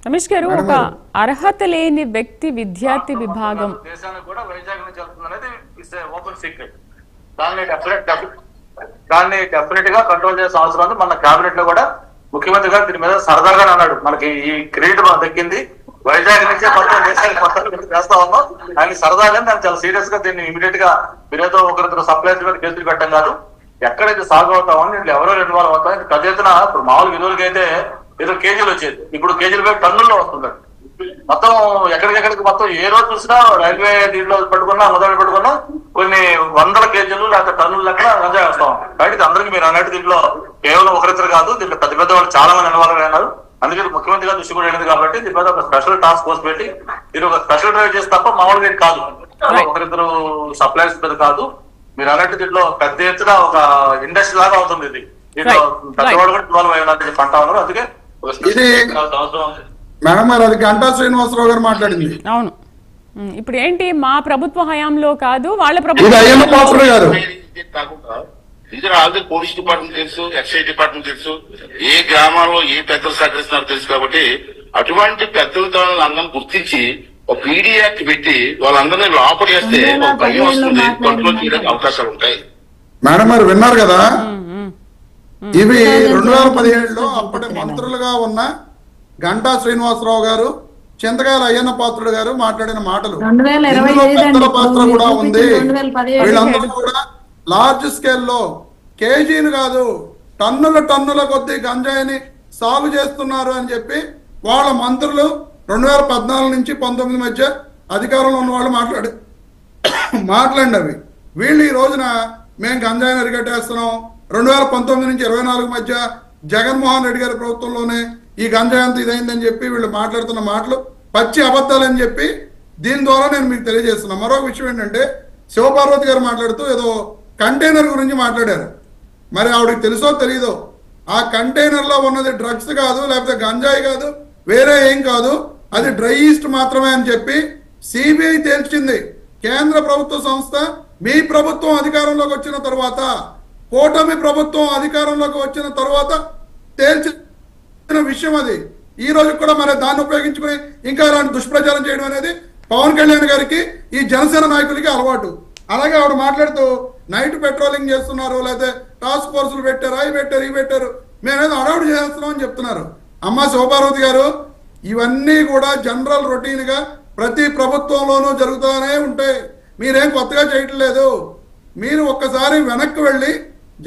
రమేష్ గారు, ఒక అర్హత లేని వ్యక్తి విద్యార్థి విభాగం దేశానికి కూడా వైజాగ్ నుంచి వెళ్తుంది అనేది ఓపెన్ సీక్రెట్. దాన్ని డెఫినెట్ గా కంట్రోల్ చేసే అవసరం ఉంది. మన కేబినెట్ లో కూడా ముఖ్యమంత్రి గారు దీని మీద సరదాగా అన్నాడు, మనకి ఈ క్రెడిట్ దక్కింది, వైజాగ్ నుంచే మొత్తం దేశానికి మొత్తం చేస్తా ఉన్నాం. ఆయన సరదాగా దాన్ని చాలా సీరియస్ గా దీన్ని ఇమీడియట్ గా మీరేదో ఒకరిద్దరు సప్లైస్ మీద కేసులు పెట్టడం కాదు, ఎక్కడైతే సాగు అవుతామని దీంట్లో ఎవరో ఇన్వాల్వ్ అవుతాం. పెద్ద ఎత్తున ఇప్పుడు మామూలు విధులకి అయితే ఏదో కేజీలు వచ్చేది, ఇప్పుడు కేజీలు పేరు టన్నుల్లో వస్తుందండి. మొత్తం ఎక్కడికెక్కడికి మొత్తం ఏ రోజు చూసినా రైల్వే దీంట్లో పెట్టుకున్నా మొదలు పెట్టుకున్నా కొన్ని వందల కేజీలు లేకపోతే టన్నుల లెక్కన గంజాయి వస్తాం. కాబట్టి అందరికీ మీరు అన్నట్టు దీంట్లో కేవలం ఒకరిద్దరు కాదు, దీంట్లో పెద్ద పెద్ద వాళ్ళు చాలా మంది ఇన్వాల్వ్ అయినారు. అందుకే ముఖ్యమంత్రి గారు దృష్టి కూడా వెళ్ళింది కాబట్టి దీని మీద ఒక స్పెషల్ టాస్క్ ఫోర్స్ పెట్టి మీరు ఒక స్పెషల్ డ్రైవ్ చేసి తప్ప మామూలుగా కాదు, ఒకరిద్దరు సప్లైస్ మీద కాదు. మీరు అన్నట్టు దీంట్లో పెద్ద ఎత్తున ఒక ఇండస్ట్రీ లాగా అవుతుంది. ఇది దీంట్లో పెద్దవాళ్ళు కూడా ఇన్వాల్వ్ అయ్యారు పంటా ఉన్నారు. అందుకే మేడం గారు అది గంటా శ్రీనివాసరావు గారు మాట్లాడింది. అవును, ఇప్పుడు ఏంటి మా ప్రభుత్వ హయాంలో కాదు వాళ్ళ ప్రభుత్వం పోలీస్ డిపార్ట్మెంట్ తెలుసు, ఎక్సైజ్ డిపార్ట్మెంట్ తెలుసు, ఏ గ్రామాల్లో ఏ పెద్దలు సహకరిస్తున్నారో తెలుసు. కాబట్టి అటువంటి పెద్దలతో అందరిని గుర్తించి ఒక పీడీ యాక్ట్ పెట్టి వాళ్ళందరినీ లోపలేస్తే ఒక భయం వస్తుంది, కంట్రోల్ చేయడానికి అవకాశాలు ఉంటాయి. మేడం గారు విన్నారు కదా, ఇవి 2017లో అప్పటి మంత్రులుగా ఉన్న గంటా శ్రీనివాసరావు గారు, చింతకాయల అయ్యన్న పాత్రుడు గారు మాట్లాడిన మాటలు. ఇందులో పెద్దల పాత్ర కూడా ఉంది. వీళ్ళందరూ కూడా లార్జ్ స్కేల్లో కేజీలు కాదు టన్నుల కొద్దీ గంజాయిని సాగు చేస్తున్నారు అని చెప్పి వాళ్ళ మంత్రులు 2014 నుంచి 19 మధ్య అధికారంలో ఉన్న వాళ్ళు మాట్లాడినవి. వీళ్ళు ఈ రోజున మేము గంజాయిని అరికట్టేస్తున్నాం, 2019 నుంచి 24 మధ్య జగన్మోహన్ రెడ్డి గారి ప్రభుత్వంలోనే ఈ గంజాయి అంత ఇదైందని చెప్పి వీళ్ళు మాట్లాడుతున్న మాటలు పచ్చి అబద్ధాలని చెప్పి దీని ద్వారా నేను మీకు తెలియజేస్తున్నాను. మరొక విషయం ఏంటంటే, శివపార్వతి గారు మాట్లాడుతూ ఏదో కంటైనర్ గురించి మాట్లాడారు. మరి ఆవిడకి తెలుసో తెలీదో, ఆ కంటైనర్లో ఉన్నది డ్రగ్స్ కాదు, లేకపోతే గంజాయి కాదు, వేరే ఏం కాదు, అది డ్రై ఈస్ట్ మాత్రమే అని చెప్పి సిబిఐ తేల్చింది. కేంద్ర ప్రభుత్వ సంస్థ మీ ప్రభుత్వం అధికారంలోకి వచ్చిన తర్వాత, కూటమి ప్రభుత్వం అధికారంలోకి వచ్చిన తర్వాత తేల్చిన విషయం అది. ఈ రోజు కూడా మరి దాన్ని ఉపయోగించుకుని ఇంకా ఇలాంటి దుష్ప్రచారం చేయడం అనేది పవన్ కళ్యాణ్ గారికి, ఈ జనసేన నాయకులకి అలవాటు. అలాగే ఆవిడ మాట్లాడుతూ నైట్ పెట్రోలింగ్ చేస్తున్నారు, లేకపోతే టాస్క్ ఫోర్సులు పెట్టారు, అవి పెట్టారు, ఇవి పెట్టారు, మేమేదో అడౌట్ చేస్తున్నాం అని చెప్తున్నారు. అమ్మ శివపార్వతి గారు, ఇవన్నీ కూడా జనరల్ రొటీన్ గా ప్రతి ప్రభుత్వంలోనూ జరుగుతూనే ఉంటాయి. మీరేం కొత్తగా చేయట్లేదు. మీరు ఒక్కసారి వెనక్కి వెళ్ళి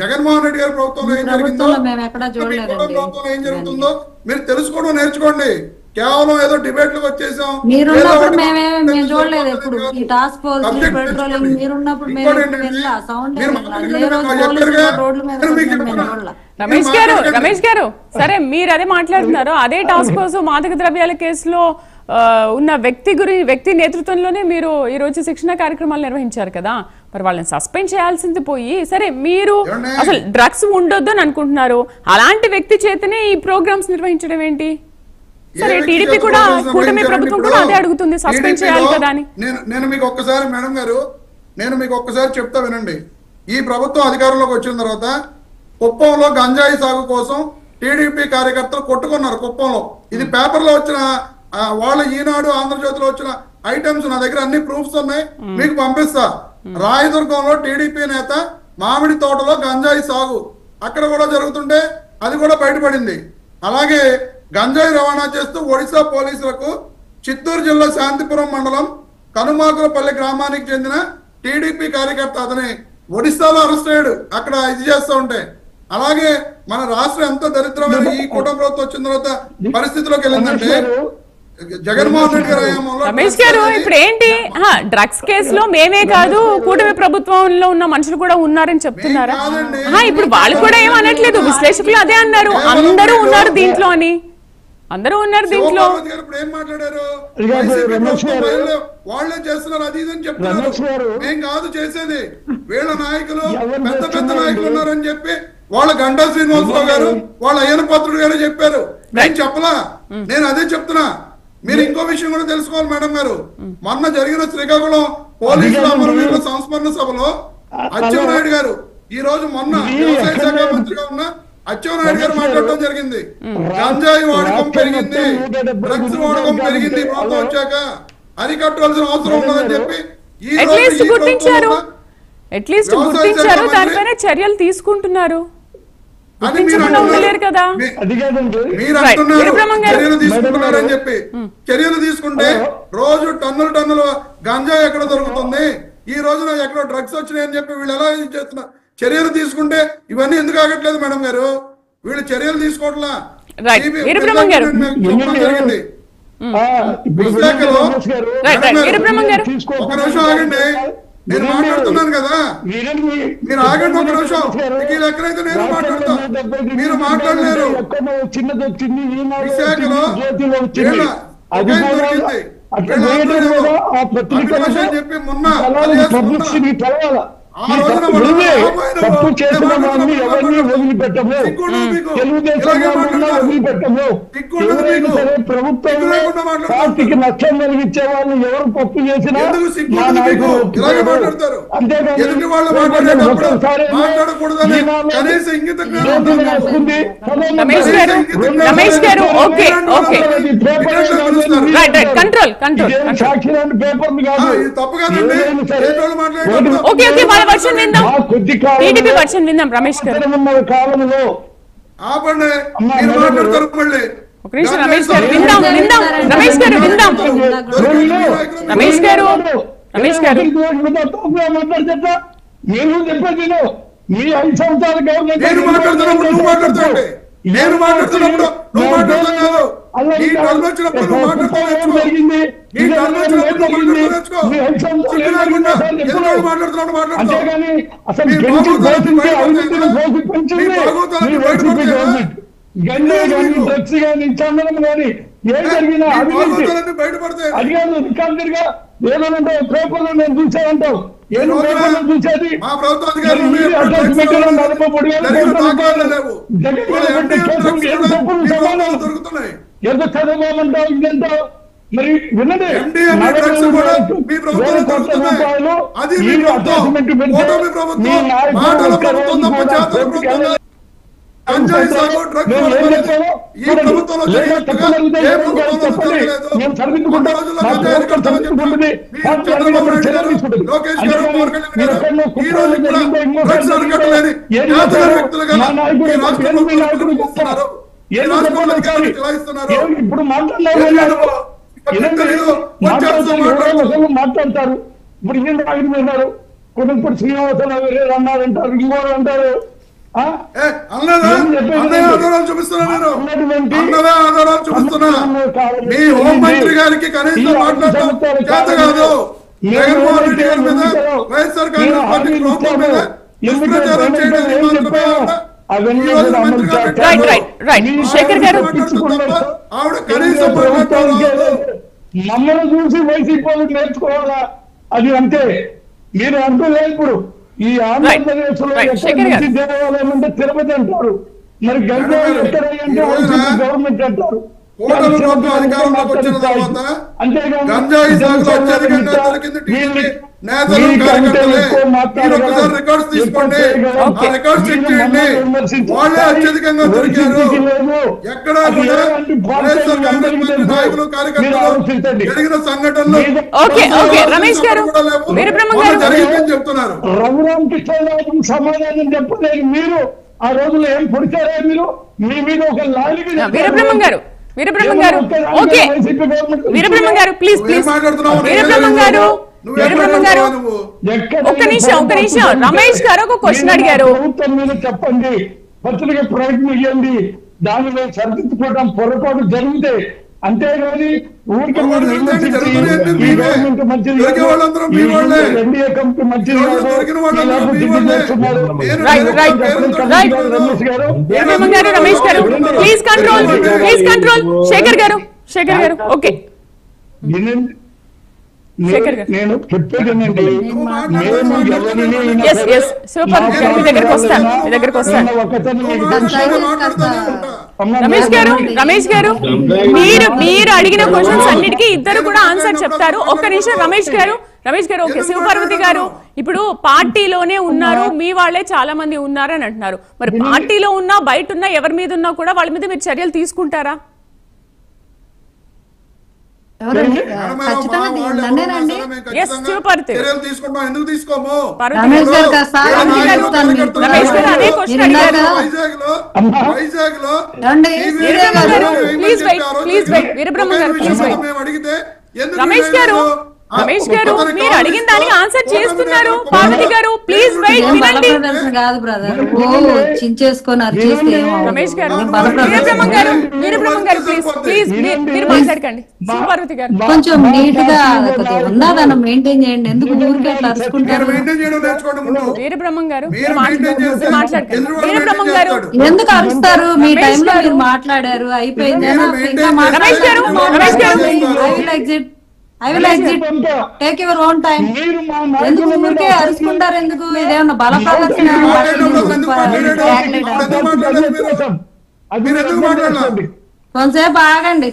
జగన్మోహన్ రెడ్డి గారి ప్రభుత్వంలో ఏం జరిగిందో, ప్రభుత్వంలో ఏం జరుగుతుందో మీరు తెలుసుకోవడం నేర్చుకోండి. కేవలం ఏదో డిబేట్లకు వచ్చేసాం, రమేష్ గారు సరే మీరు అదే మాట్లాడుతున్నారు. అదే టాస్క్ ఫోర్స్ మాదక ద్రవ్యాల కేసులో ఉన్న వ్యక్తి నేతృత్వంలోనే మీరు ఈ రోజు శిక్షణ కార్యక్రమాలు నిర్వహించారు కదా, మరి వాళ్ళని సస్పెండ్ చేయాల్సింది పోయి, సరే మీరు అసలు డ్రగ్స్ ఉండొద్దు అని అనుకుంటున్నారు, అలాంటి వ్యక్తి చేతనే ఈ ప్రోగ్రామ్స్ నిర్వహించడం ఏంటి? సరే టీడీపీ కూడా, కూటమి ప్రభుత్వం కూడా అదే అడుగుతుంది, సస్పెండ్ చేయాలి కదా అని. నేను మీకు ఒక్కసారి మేడం గారు, నేను మీకు ఒక్కసారి చెప్తా వినండి. ఈ ప్రభుత్వం అధికారంలోకి వచ్చిన తర్వాత కుప్పంలో గంజాయి సాగు కోసం టీడీపీ కార్యకర్తలు కొట్టుకున్నారు కుప్పంలో. ఇది పేపర్లో వచ్చిన, వాళ్ళ ఈనాడు ఆంధ్రజ్యోతిలో వచ్చిన ఐటమ్స్ నా దగ్గర అన్ని ప్రూఫ్స్ ఉన్నాయి, మీకు పంపిస్తా. రాయదుర్గంలో టీడీపీ నేత మామిడి తోటలో గంజాయి సాగు అక్కడ కూడా జరుగుతుంటే అది కూడా బయటపడింది. అలాగే గంజాయి రవాణా చేస్తూ ఒడిశా పోలీసులకు చిత్తూరు జిల్లా శాంతిపురం మండలం కనుమాకులపల్లి గ్రామానికి చెందిన టీడీపీ కార్యకర్త అతని ఒడిశాలో అరెస్ట్ అయ్యాడు, అక్కడ ఇది చేస్తూ ఉంటే. అలాగే మన రాష్ట్రం ఎంత దరిద్రమైన ఈ కూటమి ప్రభుత్వం వచ్చిన తర్వాత పరిస్థితిలోకి వెళ్ళిందంటే, జగన్మోహన్ రెడ్డి గారి హయాంలో రమేష్ గారు ఇప్పుడు ఏంటి, డ్రగ్స్ కేసులో మేమే కాదు కూటమి ప్రభుత్వంలో ఉన్న మనుషులు కూడా ఉన్నారని చెప్తున్నారా? ఇప్పుడు వాళ్ళు కూడా ఏమనట్లేదు, విశ్లేషకులు అదే అన్నారు, అందరూ ఉన్నారు దీంట్లో అని. అందరూ ఉన్నారు దీంట్లో. ఇప్పుడు ఏం మాట్లాడారు, వాళ్ళే చేస్తున్నారు అది ఇదని చెప్తున్నారు. ఏం కాదు చేసేది, వీళ్ళ నాయకులు పెద్ద పెద్ద నాయకులు ఉన్నారని చెప్పి వాళ్ళ గంటా శ్రీనివాసరావు గారు, వాళ్ళ అయ్యన పాత్రుడు గారు చెప్పారు. నేను చెప్పలా, నేను అదే చెప్తున్నా. మీరు ఇంకో విషయం కూడా తెలుసుకోవాలి మేడం గారు, మొన్న జరిగిన శ్రీకాకుళం పోలీసుల అమరవీరుల సంస్మరణ సభలో అచ్చెన్నాయుడు గారు, ఈ రోజు మొన్న వ్యవసాయ శాఖ మంత్రిగా ఉన్న అచ్చెన్నాయుడు గారు మాట్లాడటం జరిగింది. గంజాయి వాడకం పెరిగింది, డ్రగ్స్ వాడకం పెరిగింది, ప్రభుత్వం వచ్చాక అరికట్టవలసిన అవసరం ఉన్నదని చెప్పి అట్లీస్ట్ గుర్తించారు, దానిపైన చర్యలు తీసుకుంటున్నారు. కదా మీరు అంటున్నారు చర్యలు తీసుకుంటున్నారని చెప్పి. చర్యలు తీసుకుంటే రోజు టన్నులు గంజాయి ఎక్కడ దొరుకుతుంది, ఈ రోజున ఎక్కడ డ్రగ్స్ వచ్చినాయి అని చెప్పి వీళ్ళు ఎలా చేస్తున్నారు? చర్యలు తీసుకుంటే ఇవన్నీ ఎందుకు ఆగట్లేదు మేడం గారు? వీళ్ళు చర్యలు తీసుకోవట్లా. జరిగింది ఒక నిమిషం ఆగండి, నేను మాట్లాడుతున్నాను కదా, మీరు ఆగండి ఒక నిమిషం. మీకు ఎక్కడైతే నేను మాట్లాడతా, మీరు మాట్లాడలేరు. విశాఖలో చెప్పి మొన్న తప్పు చేసిన వారిని ఎవరిని వదిలిపెట్టము, వదిలిపెట్టము. సరే ప్రభుత్వంలో పార్టీకి నష్టం కలిగించే వాళ్ళు ఎవరు తప్పు చేసినా మా నాయకులు అంతేగాని ఒకసారి సాక్షిలాంటి పేపర్లు కాదు. తప్పు కాదండి. కాలంలో ఆపండి, మీరు మాట్లాడతారు మళ్ళీ. రమేష్ గారు మాట్లాడతా నేను చెప్పేది మీ 5 సంవత్సరాల గవర్నమెంట్ నేను మాట్లాడుతున్నప్పుడు నువ్వు మాట్లాడుతావు, నేను మాట్లాడుతున్నప్పుడు నువ్వు మాట్లాడుతున్నావు. అంతేగాని అసలు గంజాయి కానీ డ్రగ్స్ కానీ చందనం కానీ ఏం జరిగినా అవినీతి అడిగాను రికార్డుగా ఏదైనా పేపర్లో నేను చూసానంటావు. ఏదో పేపర్లో చూసేది అటాచ్మెంట్ 40,000 ఎంత చదవమంటావు ఇదంటావు. మరి విన్నదే 40,000 కోట్ల రూపాయలు మీరు అటాచ్మెంట్ పెడితే మీ నాయకులు ఇప్పుడు మాట్లాడతారు. ఇప్పుడు ఏం ఆగిపోయినారు, కొనుక్కోటి శ్రీనివాసరావు వేరే అన్నారంటారు, ఇంకోరు అంటారు. మీ హోంమంత్రి గారికి కనీసం మాట్లాడటం చేత కాదు. జగన్మోహన్ రెడ్డి గారి మీద వైఎస్ఆర్ కాంగ్రెస్ పార్టీ ప్రభుత్వం మీద దుష్ప్రచారం చేయడం ఆవిడ కనీసం మమ్మల్ని చూసి వైసీపీ వాళ్ళకి నేర్చుకోవాలా? అది అంతే. మీరు అంటున్నారు ఇప్పుడు ఈ ఆంధ్రప్రదేశ్ లో దేవాలయం అంటే తిరుపతి అంటారు, మరి గంజాయి ఎక్కడంటే గవర్నమెంట్ అంటారు. గంజాయి సాగులో అత్యధికంగా దొరికింది టీడీపీ నేతలు, కార్యకర్తలే. మీరు ఒకసారి రికార్డ్స్ తీసుకోండి, ఆ రికార్డ్స్ చెక్ చేయండి. వాళ్ళే అత్యధికంగా దొరికారు. ఎక్కడా కూడా వైఎస్ఆర్ కాంగ్రెస్ పార్టీ నాయకులు, కార్యకర్తలు జరిగిన సంఘటనలు జరిగిందని చెప్తున్నారు. రఘురామకృష్ణరాజుకు సమాధానం చెప్పలేదు. మీరు ఆ రోజులో ఏం పొడిచారా? మీరు మీ మీద ఒక లాలికి ఒక్క నిమిషం రమేష్ గారు ఒక క్వశ్చన్ అడిగారు. ప్రభుత్వం మీద చెప్పండి, పత్రిక ప్రకటన ఇవ్వండి, దానిలో సరిదిద్దుకోవడం పొరపాటు జరిగితే. అంతేగాని ఊరికి గవర్నమెంట్ మంచిది, ఎన్డీఏ కంపెనీ మంచిది రమేష్ గారు ప్లీజ్ కంట్రోల్. శేఖర్ గారు ఓకే. నేను చెప్పేదేనండి, రమేష్ గారు మీరు అడిగిన క్వశ్చన్స్ అన్నిటికీ ఇద్దరు కూడా ఆన్సర్ చెప్తారు. ఒక్క నిమిషం రమేష్ గారు, రమేష్ గారు ఓకే, శివపార్వతి గారు ఇప్పుడు పార్టీలోనే ఉన్నారు, మీ వాళ్ళే చాలా మంది ఉన్నారు అని అంటున్నారు. మరి పార్టీలో ఉన్నా బయట ఉన్నా ఎవరి మీద ఉన్నా కూడా వాళ్ళ మీద మీరు చర్యలు తీసుకుంటారా? రమేష్ గారు మీరు అడిగిన దానికి ఆన్సర్ చేస్తున్నారు. పార్వతి గారు ప్లీజ్ వెయిట్, వినండి. కాదు బ్రదర్, చించేసుకొని రమేష్ గారు, వీరబ్రహ్మం గారు ప్లీజ్ మీరు మాట్లాడకండి. పార్వతి గారు కొంచెం నీట్ గా ఉందాదనం మెయింటైన్ చేయండి. ఎందుకు ఊరికే అరుచుకుంటారు? వీరబ్రహ్మం గారు మాట్లాడకండి. వీరబ్రహ్మం గారు ఎందుకు అరుస్తారు? మీ టైంలో మీరు మాట్లాడారు, అయిపోయింది. I will exit. Take your own time. ఎందుకు ఊరికే అరుచుకుంటారు? ఎందుకు ఇదేమన్నా బల ప్రదర్శన? కొంతసేపు ఆగండి,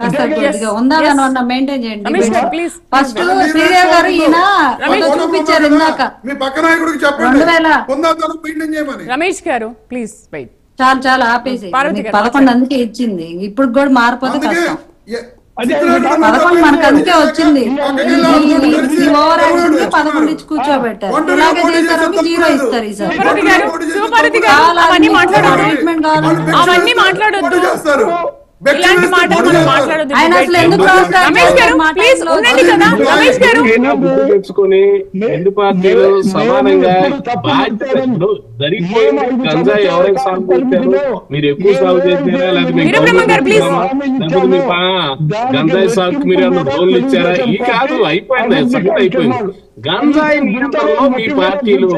కాస్త ఉందాదనం మెయింటైన్ చేయండి. ఫస్ట్ శ్రీదేవి గారు ఈయన చూపించారు ఇందాక. రమేష్ గారు ప్లీజ్ వెయిట్. చాలా ఆపేసి 11 అందుకే ఇచ్చింది. ఇప్పుడు కూడా మారిపోతే కష్టం. 11 మనకు అందుకే వచ్చింది. ఓవర్ యాక్షన్ కి 11 ఇచ్చి కూర్చోబెట్టారు. ఇలాగే చేశారు, 0 ఇస్తారు ఈసారి. అవన్నీ మాట్లాడొద్దు. ఆయన అసలు ఎందుకు తెచ్చుకొని రెండు పార్టీలు సమానంగా బాధ్యతలు జరిగిపోయింది. గంజాయి ఎవరైతే సాగు చేశారు, మీరు ఎక్కువ సాగు చేశారా లేకపోతే గంజాయి సాగుకు మీరు ఏమన్నా రోడ్లు ఇచ్చారా? ఈ కాదు, అయిపోయింది, సంగతి అయిపోయింది. గంజాయి నియంత్రణలో మీ పార్టీలు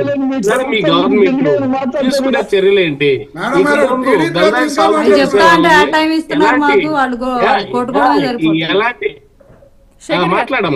మీ గవర్నమెంట్ తీసుకునే చర్యలు ఏంటి? గంజాయి సాగు ఎలాంటి మాట్లాడడం